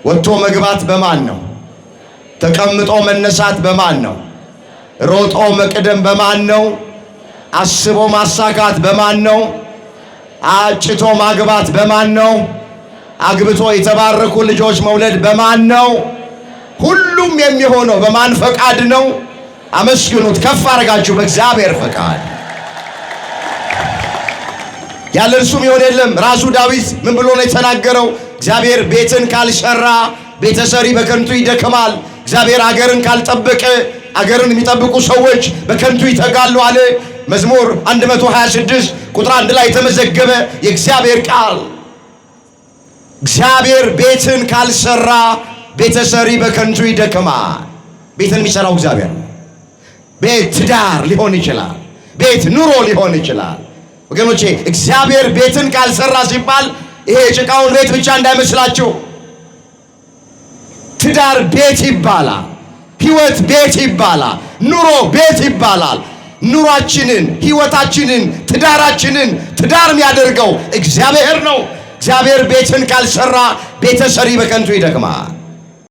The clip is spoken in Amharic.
ወጥቶ መግባት በማን ነው? ተቀምጦ መነሳት በማን ነው? ሮጦ መቅደም በማን ነው? አስቦ ማሳካት በማን ነው? አጭቶ ማግባት በማን ነው? አግብቶ የተባረኩ ልጆች መውለድ በማን ነው? ሁሉም የሚሆነው በማን ፈቃድ ነው? አመስግኑት ከፍ አድርጋችሁ፣ በእግዚአብሔር ፈቃድ። ያለ እርሱም ይሆን የለም። ራሱ ዳዊት ምን ብሎ ነው የተናገረው? እግዚአብሔር ቤትን ካልሰራ ቤተሰሪ በከንቱ ይደክማል። እግዚአብሔር አገርን ካልጠበቀ አገርን የሚጠብቁ ሰዎች በከንቱ ይተጋሉ አለ። መዝሙር 126 ቁጥር 1 ላይ የተመዘገበ የእግዚአብሔር ቃል። እግዚአብሔር ቤትን ካልሰራ ቤተሰሪ በከንቱ ይደክማል። ቤትን የሚሰራው እግዚአብሔር ነው። ቤት ትዳር ሊሆን ይችላል። ቤት ኑሮ ሊሆን ይችላል። ወገኖቼ እግዚአብሔር ቤትን ካልሰራ ሲባል ይሄ የጭቃውን ቤት ብቻ እንዳይመስላችሁ። ትዳር ቤት ይባላል። ሕይወት ቤት ይባላል። ኑሮ ቤት ይባላል። ኑሯችንን፣ ሕይወታችንን፣ ትዳራችንን ትዳር የሚያደርገው እግዚአብሔር ነው። እግዚአብሔር ቤትን ካልሰራ ቤተሰሪ በከንቱ ይደክማል።